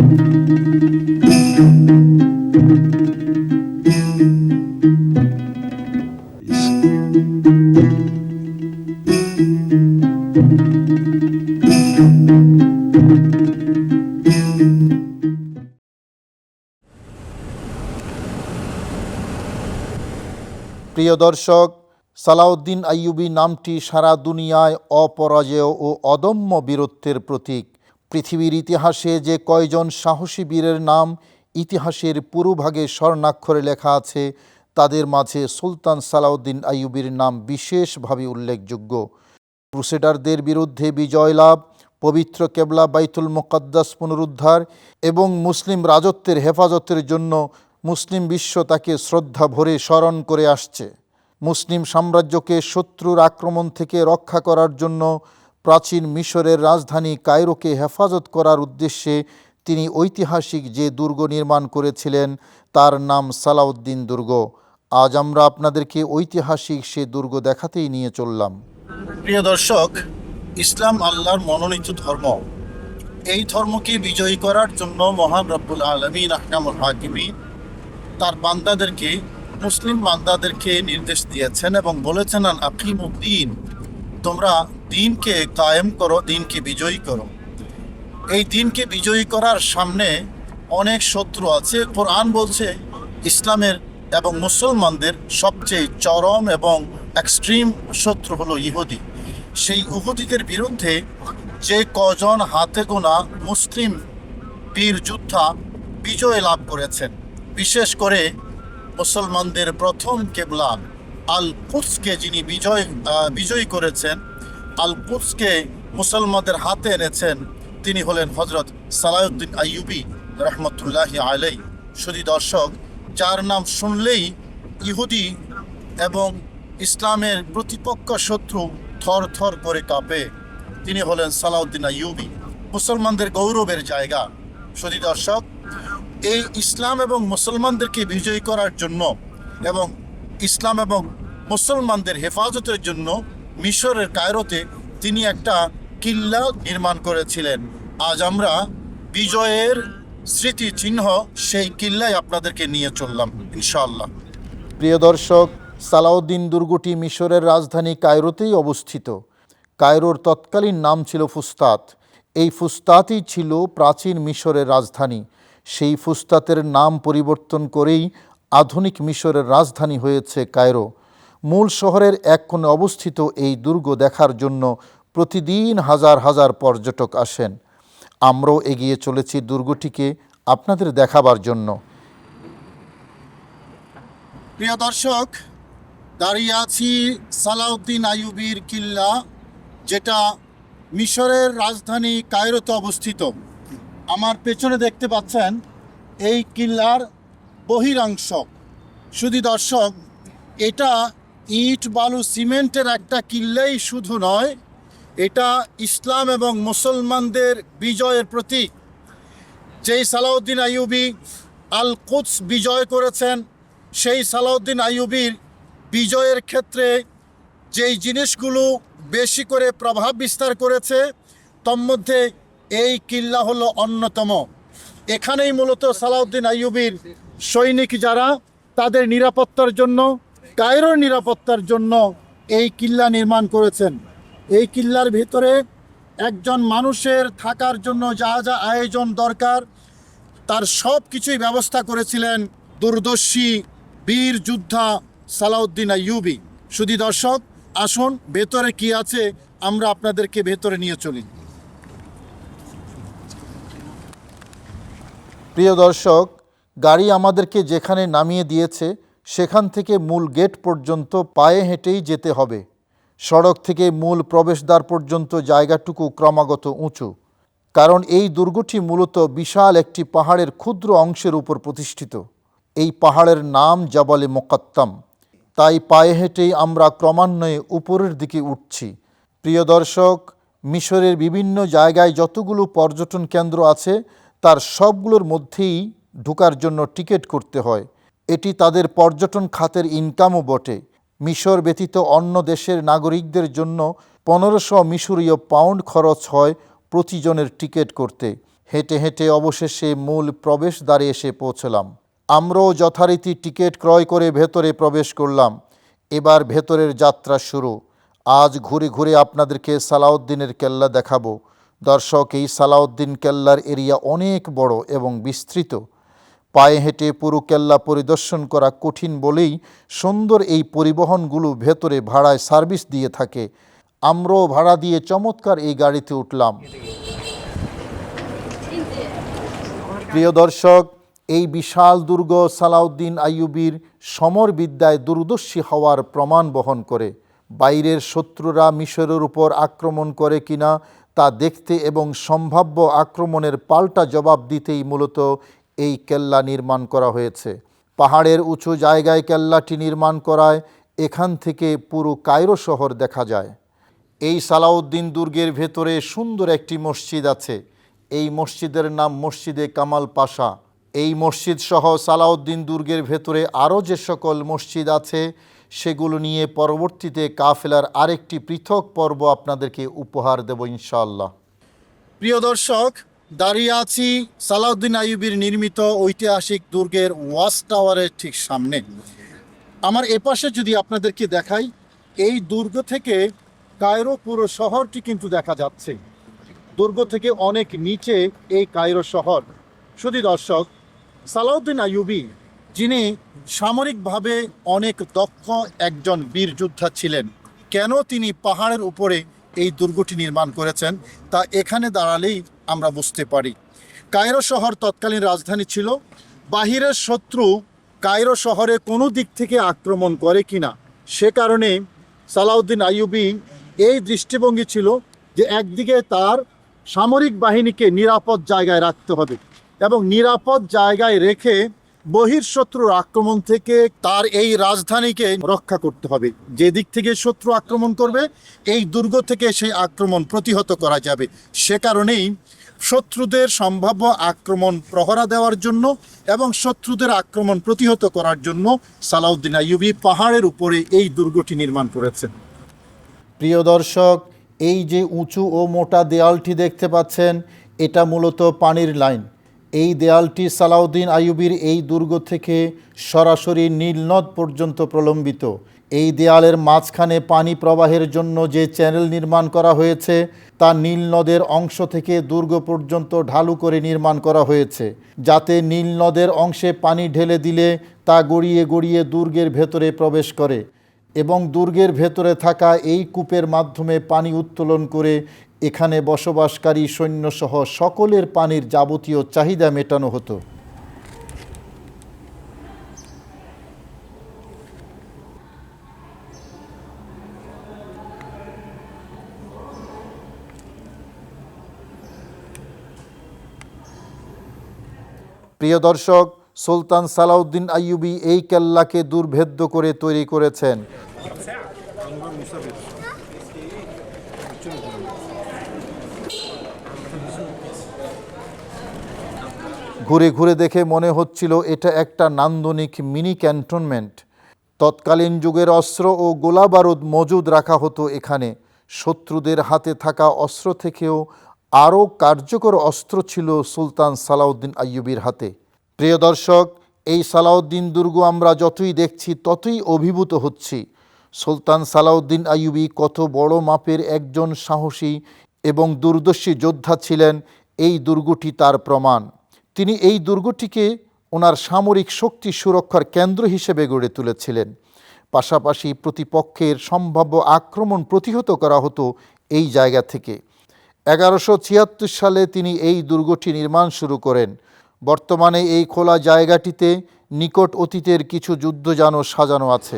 প্রিয় দর্শক, সালাউদ্দিন আইয়ুবী নামটি সারা দুনিয়ায় অপরাজেয় ও অদম্য বীরত্বের প্রতীক। পৃথিবীর ইতিহাসে যে কয়জন সাহসী বীরের নাম ইতিহাসের পুরোভাগে স্বর্ণাক্ষরে লেখা আছে, তাদের মাঝে সুলতান সালাউদ্দিন আইয়ুবীর নাম বিশেষভাবে উল্লেখযোগ্য। ক্রুসেডারদের বিরুদ্ধে বিজয় লাভ, পবিত্র কেবলা বাইতুল মুকাদ্দাস পুনরুদ্ধার এবং মুসলিম রাজত্বের হেফাজতের জন্য মুসলিম বিশ্ব তাকে শ্রদ্ধা ভরে স্মরণ করে আসছে। মুসলিম সাম্রাজ্যকে শত্রুর আক্রমণ থেকে রক্ষা করার জন্য প্রাচীন মিশরের রাজধানী কায়রোকে হেফাজত করার উদ্দেশ্যে তিনি ঐতিহাসিক যে দুর্গ নির্মাণ করেছিলেন তার নাম সালাউদ্দিন দুর্গ। আজ আমরা আপনাদেরকে ঐতিহাসিক সে দুর্গ দেখাতেই নিয়ে চললাম। প্রিয় দর্শক, ইসলাম আল্লাহর মনোনীত ধর্ম। এই ধর্মকে বিজয়ী করার জন্য মহান রব্বুল আলামিন আহকামুল হাকিমিন তার বান্দাদেরকে, মুসলিম বান্দাদেরকে নির্দেশ দিয়েছেন এবং বলেছেন, আকিমুদ্দিন, তোমরা দ্বীনকে কায়েম করো, দ্বীনকে বিজয়ী করো। এই দ্বীনকে বিজয়ী করার সামনে অনেক শত্রু আছে। কোরআন বলছে ইসলামের এবং মুসলমানদের সবচেয়ে চরম এবং এক্সট্রিম শত্রু হলো ইহুদি। সেই ইহুদিদের বিরুদ্ধে যে কজন হাতে গোনা মুসলিম বীর যোদ্ধা বিজয় লাভ করেছেন, বিশেষ করে মুসলমানদের প্রথম কেবলা আল কুদসকে যিনি বিজয়ী করেছেন, আল কুদসকে মুসলমানদের হাতে এনেছেন, তিনি হলেন হজরত সালাউদ্দিন আইয়ুবী রহমতুল্লাহি আলাই। শুধু দর্শক, যার নাম শুনলেই ইহুদি এবং ইসলামের প্রতিপক্ষ শত্রু থর থর করে কাঁপে, তিনি হলেন সালাউদ্দিন আইয়ুবী, মুসলমানদের গৌরবের জায়গা। শুধু দর্শক, এই ইসলাম এবং মুসলমানদেরকে বিজয়ী করার জন্য এবং ইসলাম এবং মুসলমানদের হেফাজতের জন্য মিশরের কায়রোতে তিনি একটা কিল্লা নির্মাণ করেছিলেন। আজ আমরা বিজয়ের স্মৃতি চিহ্ন সেই কিল্লায় আপনাদেরকে নিয়ে চললাম ইনশাআল্লাহ। প্রিয় দর্শক, সালাউদ্দিন দুর্গটি মিশরের রাজধানী কায়রোতেই অবস্থিত। কায়রোর তৎকালীন নাম ছিল ফুস্তাত। এই ফুস্তাতই ছিল প্রাচীন মিশরের রাজধানী। সেই ফুস্তাতের নাম পরিবর্তন করেই আধুনিক মিশরের রাজধানী হয়েছে কায়রো। মূল শহরের এক কোণে অবস্থিত এই দুর্গ দেখার জন্য প্রতিদিন হাজার হাজার পর্যটক আসেন। আমরাও এগিয়ে চলেছি দুর্গটিকে আপনাদের দেখাবার জন্য। প্রিয় দর্শক, দাঁড়িয়ে আছি সালাউদ্দিন আইয়ুবীর কিল্লা, যেটা মিশরের রাজধানী কায়রোতে অবস্থিত। আমার পেছনে দেখতে পাচ্ছেন এই কিল্লার বহিরাংশ। শুধু দর্শক, এটা ইট বালু সিমেন্টের একটা কিল্লাই শুধু নয়, এটা ইসলাম এবং মুসলমানদের বিজয়ের প্রতীক। যেই সালাউদ্দিন আইয়ুবী আল কুদস বিজয় করেছেন, সেই সালাউদ্দিন আইয়ুবীর বিজয়ের ক্ষেত্রে যেই জিনিসগুলো বেশি করে প্রভাব বিস্তার করেছে, তন্মধ্যে এই কিল্লা হলো অন্যতম। এখানেই মূলত সালাউদ্দিন আইয়ুবীর সৈনিক যারা, তাদের নিরাপত্তার জন্য, কায়রোর নিরাপত্তার জন্য এই কিল্লা নির্মাণ করেছেন। এই কিল্লার ভিতরে একজন মানুষের থাকার জন্য যা যা আয়োজন দরকার, তার সব কিছুই ব্যবস্থা করেছিলেন দূরদর্শী বীর যোদ্ধা সালাউদ্দিন আইয়ুবী। শুধু দর্শক, আসুন ভেতরে কি আছে আমরা আপনাদেরকে ভেতরে নিয়ে চলি। প্রিয় দর্শক, গাড়ি আমাদেরকে যেখানে নামিয়ে দিয়েছে সেখান থেকে মূল গেট পর্যন্ত পায়ে হেঁটেই যেতে হবে। সড়ক থেকে মূল প্রবেশদ্বার পর্যন্ত জায়গাটুকু ক্রমাগত উঁচু, কারণ এই দুর্গটি মূলত বিশাল একটি পাহাড়ের ক্ষুদ্র অংশের উপর প্রতিষ্ঠিত। এই পাহাড়ের নাম জাবালে মুকাত্তাম। তাই পায়ে হেঁটেই আমরা ক্রমান্বয়ে উপরের দিকে উঠছি। প্রিয় দর্শক, মিশরের বিভিন্ন জায়গায় যতগুলো পর্যটন কেন্দ্র আছে তার সবগুলোর মধ্যেই ঢোকার জন্য টিকিট করতে হয়। এটি তাদের পর্যটন খাতের ইনকামও বটে। মিশর ব্যতীত অন্য দেশের নাগরিকদের জন্য 1500 মিশরীয় পাউন্ড খরচ হয় প্রতিজনের টিকিট করতে। হেঁটে হেঁটে অবশেষে মূল প্রবেশদ্বারে এসে পৌঁছলাম। আমরাও যথারীতি টিকিট ক্রয় করে ভেতরে প্রবেশ করলাম। এবার ভেতরের যাত্রা শুরু। আজ ঘুরে ঘুরে আপনাদেরকে সালাউদ্দিনের কেল্লা দেখাবো। দর্শক, এই সালাউদ্দিন কেল্লার এরিয়া অনেক বড় এবং বিস্তৃত। পায়ে হেঁটে পুরো কেল্লা পরিদর্শন করা কঠিন বলেই সুন্দর এই পরিবহনগুলো ভেতরে ভাড়ায় সার্ভিস দিয়ে থাকে। আমরাও ভাড়া দিয়ে চমৎকার এই গাড়িতে উঠলাম। প্রিয় দর্শক, এই বিশাল দুর্গ সালাউদ্দিন আইয়ুবীর সমরবিদ্যায় দূরদর্শী হওয়ার প্রমাণ বহন করে। বাইরের শত্রুরা মিশরের উপর আক্রমণ করে কিনা তা দেখতে এবং সম্ভাব্য আক্রমণের পাল্টা জবাব দিতেই মূলত এই কেল্লা নির্মাণ করা হয়েছে। পাহাড়ের উঁচু জায়গায় কেল্লাটি নির্মাণ করায় এখান থেকে পুরো কায়রো শহর দেখা যায়। এই সালাউদ্দিন দুর্গের ভেতরে সুন্দর একটি মসজিদ আছে। এই মসজিদের নাম মসজিদে কামাল পাশা। এই মসজিদ সহ সালাউদ্দিন দুর্গের ভেতরে আরও যে সকল মসজিদ আছে সেগুলো নিয়ে পরবর্তীতে কাফেলার আরেকটি পৃথক পর্ব আপনাদেরকে উপহার দেব ইনশাআল্লাহ। প্রিয় দর্শক, দাঁড়িয়ে আছি সালাউদ্দিন আইয়ুবীর নির্মিত ঐতিহাসিক দুর্গের ওয়াচ টাওয়ারের ঠিক সামনে। আমার এপাশে যদি আপনাদেরকে দেখাই, এই দুর্গ থেকে কায়রো পুরো শহরটি কিন্তু দেখা যাচ্ছে। দুর্গ থেকে অনেক নিচে এই কায়রো শহর। শুধু দর্শক, সালাউদ্দিন আইয়ুবী যিনি সামরিকভাবে অনেক দক্ষ একজন বীর যোদ্ধা ছিলেন, কেন তিনি পাহাড়ের উপরে এই দুর্গটি নির্মাণ করেছেন তা এখানে দাঁড়ালেই আমরা বুঝতে পারি। কায়রো শহর তৎকালীন রাজধানী ছিল। বাহিরের শত্রু কায়রো শহরে কোনো দিক থেকে আক্রমণ করে কিনা সে কারণে সালাউদ্দিন আইয়ুবী এই দৃষ্টিভঙ্গি ছিল যে একদিকে তার সামরিক বাহিনীকে নিরাপদ জায়গায় রাখতে হবে এবং নিরাপদ জায়গায় রেখে বহির্শত্রুর আক্রমণ থেকে তার এই রাজধানীকে রক্ষা করতে হবে। যে দিক থেকে শত্রু আক্রমণ করবে এই দুর্গ থেকে সেই আক্রমণ প্রতিহত করা যাবে। সে কারণেই শত্রুদের সম্ভাব্য আক্রমণ প্রহরা দেওয়ার জন্য এবং শত্রুদের আক্রমণ প্রতিহত করার জন্য সালাউদ্দিন আইয়ুবী পাহাড়ের উপরে এই দুর্গটি নির্মাণ করেছেন। প্রিয় দর্শক, এই যে উঁচু ও মোটা দেয়ালটি দেখতে পাচ্ছেন, এটা মূলত পানির লাইন। এই দেয়ালটি সালাউদ্দিন আইয়ুবীর এই দুর্গ থেকে সরাসরি নীল নদ পর্যন্ত প্রলম্বিত। এই দেয়ালের মাঝখানে পানি প্রবাহের জন্য যে চ্যানেল নির্মাণ করা হয়েছে তা নীল নদের অংশ থেকে দুর্গ পর্যন্ত ঢালু করে নির্মাণ করা হয়েছে, যাতে নীল নদের অংশে পানি ঢেলে দিলে তা গড়িয়ে গড়িয়ে দুর্গের ভেতরে প্রবেশ করে এবং দুর্গের ভেতরে থাকা এই কূপের মাধ্যমে পানি উত্তোলন করে এখানে বসবাসকারী সৈন্যসহ সকলের পানির যাবতীয় চাহিদা মেটানো হতো। প্রিয় দর্শক, সুলতান সালাউদ্দিন আইয়ুবী এই কেল্লাকে দুর্ভেদ্য করে তৈরি করেছেন। ঘুরে ঘুরে দেখে মনে হচ্ছিল এটা একটা নান্দনিক মিনি ক্যান্টনমেন্ট। তৎকালীন যুগের অস্ত্র ও গোলা বারুদ মজুদ রাখা হতো এখানে। শত্রুদের হাতে থাকা অস্ত্র থেকেও আরও কার্যকর অস্ত্র ছিল সুলতান সালাউদ্দিন আইয়ুবীর হাতে। প্রিয় দর্শক, এই সালাউদ্দিন দুর্গ আমরা যতই দেখছি ততই অভিভূত হচ্ছি। সুলতান সালাউদ্দিন আইয়ুবী কত বড় মাপের একজন সাহসী এবং দূরদর্শী যোদ্ধা ছিলেন, এই দুর্গটি তার প্রমাণ। তিনি এই দুর্গটিকে ওনার সামরিক শক্তি সুরক্ষার কেন্দ্র হিসেবে গড়ে তুলেছিলেন। পাশাপাশি প্রতিপক্ষের সম্ভাব্য আক্রমণ প্রতিহত করা হতো এই জায়গা থেকে। 1176 সালে তিনি এই দুর্গটি নির্মাণ শুরু করেন। বর্তমানে এই খোলা জায়গাটিতে নিকট অতীতের কিছু যুদ্ধযানও সাজানো আছে।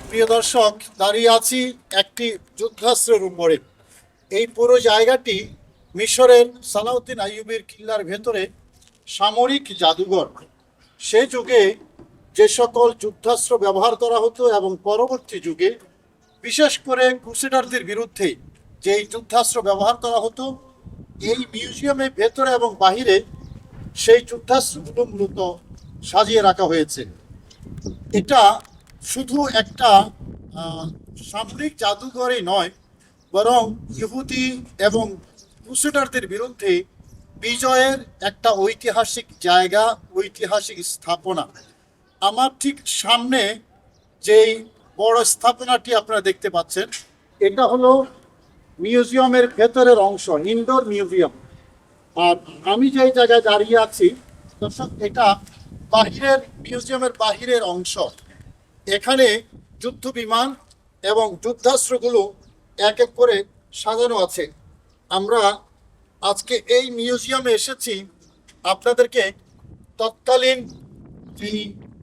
প্রিয় দর্শক, দাঁড়িয়ে আছি একটি যুদ্ধাস্ত্রের উপরে। এই পুরো জায়গাটি মিশরের সালাউদ্দিন আইয়ুবীর কিল্লার ভেতরে সামরিক জাদুঘর। সে যুগে যে সকল যুদ্ধাস্ত্র ব্যবহার করা হতো এবং পরবর্তী যুগে বিশেষ করে ক্রুসেডারদের বিরুদ্ধে যেই যুদ্ধাস্ত্র ব্যবহার করা হতো, এই মিউজিয়ামের ভেতরে এবং বাহিরে সেই যুদ্ধাস্ত্রগুলো মূলত সাজিয়ে রাখা হয়েছে। এটা শুধু একটা সামরিক জাদুঘরই নয়, বরং ইহুদি এবং ক্রুসেডারদের বিরুদ্ধে বিজয়ের একটা ঐতিহাসিক জায়গা, ঐতিহাসিক স্থাপনা। আমার ঠিক সামনে যেই বড় স্থাপনাটি আপনারা দেখতে পাচ্ছেন, এটা হলো মিউজিয়ামের ভেতরের অংশ, ইনডোর মিউজিয়াম। আর আমি যে জায়গায় দাঁড়িয়ে আছি দর্শক, এটা বাহিরের মিউজিয়ামের বাহিরের অংশ। এখানে যুদ্ধ বিমান এবং যুদ্ধাস্ত্রগুলো এক এক করে সাজানো আছে। আমরা আজকে এই মিউজিয়ামে এসেছি আপনাদেরকে তৎকালীন যে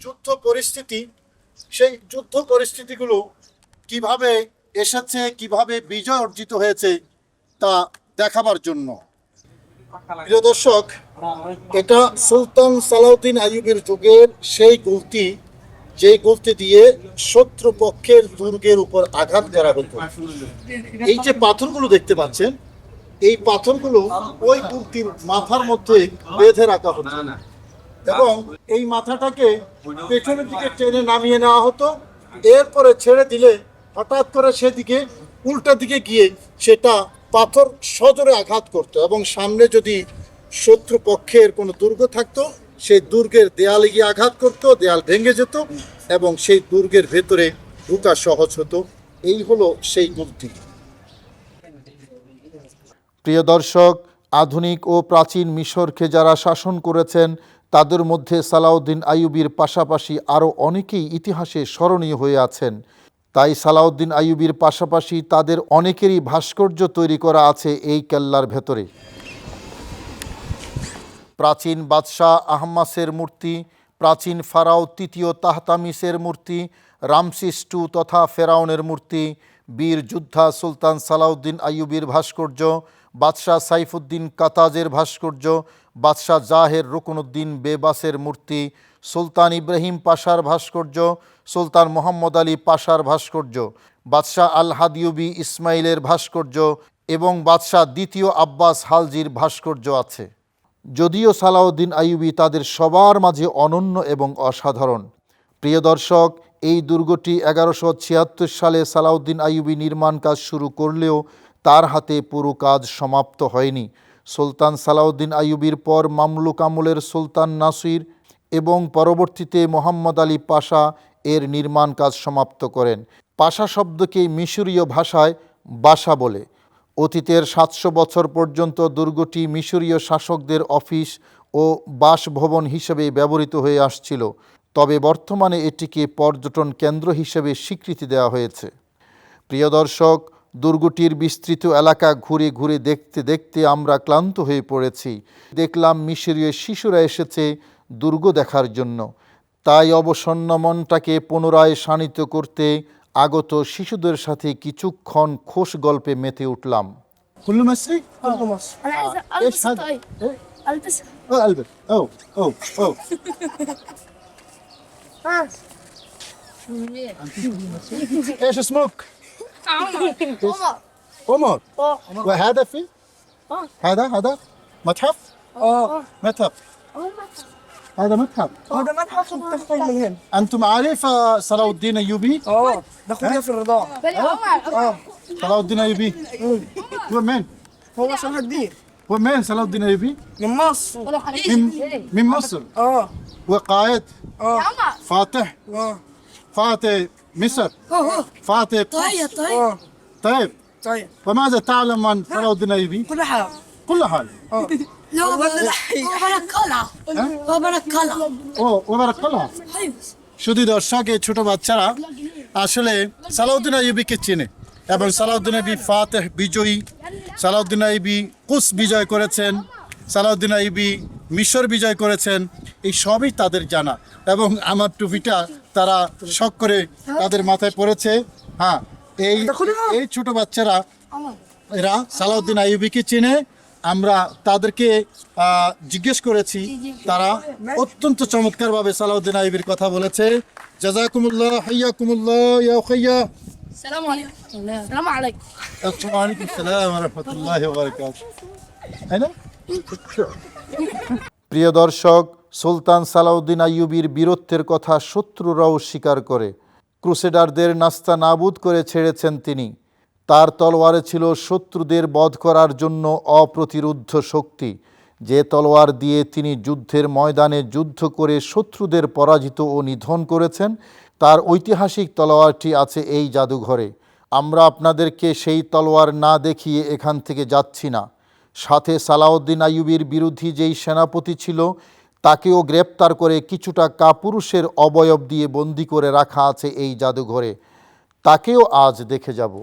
যুদ্ধ পরিস্থিতি, সেই যুদ্ধ পরিস্থিতিগুলো কিভাবে এসেছে, কিভাবে বিজয় অর্জিত হয়েছে তা দেখাবার জন্য। প্রিয় দর্শক, এটা সুলতান সালাউদ্দিন আইয়ুবের যুগের সেই গুলতি, যে গুলতি দিয়ে শত্রুপক্ষের দুর্গের উপর আঘাত করা হতো। এই যে পাথরগুলো দেখতে পাচ্ছেন, এই পাথরগুলো ওই গুলতির মাথার মধ্যে বেঁধে রাখা হতো এবং এই মাথাটাকে পেছনের দিকে টেনে নামিয়ে নেওয়া হতো। এরপরে ছেড়ে দিলে হঠাৎ করে সেদিকে উল্টা দিকে গিয়ে সেটা পাথর সজোরে আঘাত করত এবং সামনে যদি শত্রুপক্ষের কোনো দুর্গ থাকতো, সেই দুর্গের দেয়ালে গিয়ে আঘাত করত, দেয়াল ভেঙে যেত এবং সেই দুর্গের ভেতরে ঢোকা সহজ হতো। এই হলো সেই গুলতি। প্রিয় দর্শক, আধুনিক ও প্রাচীন মিশরকে যারা শাসন করেছেন তাদের মধ্যে সালাউদ্দিন আইয়ুবীর পাশাপাশি আরও অনেকেই ইতিহাসে স্মরণীয় হয়ে আছেন। তাই সালাউদ্দিন আইয়ুবীর পাশাপাশি তাদের অনেকেরই ভাস্কর্য তৈরি করা আছে এই কেল্লার ভেতরে। প্রাচীন বাদশাহ আহমাসের মূর্তি, প্রাচীন ফারাও তৃতীয় তাহতামিসের মূর্তি, রামসিস II তথা ফেরাউনের মূর্তি, বীর যোদ্ধা সুলতান সালাউদ্দিন আইয়ুবীর ভাস্কর্য, বাদশাহ সাইফুদ্দিন কাতাজের ভাস্কর্য, বাদশাহ জাহের রুকনুদ্দিন বেবাসের মূর্তি, সুলতান ইব্রাহিম পাশার ভাস্কর্য, সুলতান মোহাম্মদ আলী পাশার ভাস্কর্য, বাদশাহ আল হাদিউবি ইসমাইলের ভাস্কর্য এবং বাদশাহ দ্বিতীয় আব্বাস হালজির ভাস্কর্য আছে। যদিও সালাউদ্দিন আইয়ুবী তাদের সবার মাঝে অনন্য এবং অসাধারণ। প্রিয় দর্শক, এই দুর্গটি 1176 সালে সালাউদ্দিন আইয়ুবী নির্মাণ কাজ শুরু করলেও তার হাতে পুরো কাজ সমাপ্ত হয়নি। সুলতান সালাউদ্দিন আইয়ুবীর পর মামলুক আমলের সুলতান নাসির এবং পরবর্তীতে মোহাম্মদ আলী পাশা এর নির্মাণ কাজ সমাপ্ত করেন। পাশা শব্দকে মিশরীয় ভাষায় বাসা বলে। অতীতের 700 বছর পর্যন্ত দুর্গটি মিশরীয় শাসকদের অফিস ও বাসভবন হিসেবে ব্যবহৃত হয়ে আসছিল, তবে বর্তমানে এটিকে পর্যটন কেন্দ্র হিসেবে স্বীকৃতি দেওয়া হয়েছে। প্রিয় দর্শক, দুর্গটির বিস্তৃত এলাকা ঘুরে ঘুরে দেখতে দেখতে আমরা ক্লান্ত হয়ে পড়েছি। দেখলাম মিশরীয় শিশুরা এসেছে দুর্গ দেখার জন্য, তাই অবসন্ন মনটাকে পুনরায় শানিত করতে আগত শিশুদের সাথে কিছুক্ষণ খোশ গল্পে মেতে উঠলাম। كله مصري؟ كله مصر. انا عايزه ايش البس هذا؟ طيب إيه؟ البسها. البس. او او او ايش اسمك؟ عمر. عمر. وهذا في؟ هذا متحف؟ متحف. هذا متحف. هذا متحف وبتفتح من هنا. انتم عارف صلاح الدين ايوبي؟ ده اخويا في الرضاعه. صلاح الدين ايوبي. هو مين؟ هو صلاح الدين هو مين صلاح الدين ايوبي؟ من مصر. من مصر. اه وقائد فاتح اه فاتح مصر فاتح. طيب طيب طيب وماذا تعلم عن صلاح الدين ايوبي؟ كل حاجه. كل حاجه. لا هو بنك قلعه. هو بنك قلعه. ওবারক আল্লাহ। শুধু দর্শক, এই ছোট বাচ্চারা আসলে সালাউদ্দিন আইয়ুবীকে চেনে এবং সালাউদ্দিন আইয়ুবী ফাতেহ বিজয়ী, সালাউদ্দিন আইয়ুবী কুস বিজয় করেছেন, সালাউদ্দিন আইয়ুবী মিশর বিজয় করেছেন, এই সবই তাদের জানা এবং আমার টুপিটা তারা শখ করে তাদের মাথায় পড়েছে। হ্যাঁ, এই ছোট বাচ্চারা এরা সালাউদ্দিন আইয়ুবীকে চেনে। আমরা তাদেরকে জিজ্ঞেস করেছি, তারা অত্যন্ত চমৎকারভাবে সালাউদ্দিন আইয়ুবীর কথা বলেছে। জাযাকুমুল্লাহ, হাইয়াকুমুল্লাহ ইয়া উখাইয়া। السلام عليكم. السلام عليكم. আসসালামু আলাইকুম আসসালাম ওয়া রাহমাতুল্লাহি ওয়া বারাকাতুহু। হ্যাঁ, প্রিয় দর্শক, সুলতান সালাউদ্দিন আইয়ুবীর বীরত্বের কথা শত্রুরাও স্বীকার করে। ক্রুসেডারদের নাস্তা নাবুদ করে ছেড়েছেন তিনি। তার তলোয়ারে ছিল শত্রুদের বধ করার জন্য অপ্রতিরোধ্য শক্তি, যে তলোয়ার দিয়ে তিনি যুদ্ধের ময়দানে যুদ্ধ করে শত্রুদের পরাজিত ও নিধন করেছেন। তার ঐতিহাসিক তলোয়ারটি আছে এই জাদুঘরে। আমরা আপনাদেরকে সেই তলোয়ার না দেখিয়ে এখান থেকে যাচ্ছি না। সাথে সালাউদ্দিন আইয়ুবীর বিরোধী যেই সেনাপতি ছিল তাকেও গ্রেপ্তার করে কিছুটা কাপুরুষের অবয়ব দিয়ে বন্দি করে রাখা আছে এই জাদুঘরে। তাকেও আজ দেখে যাব।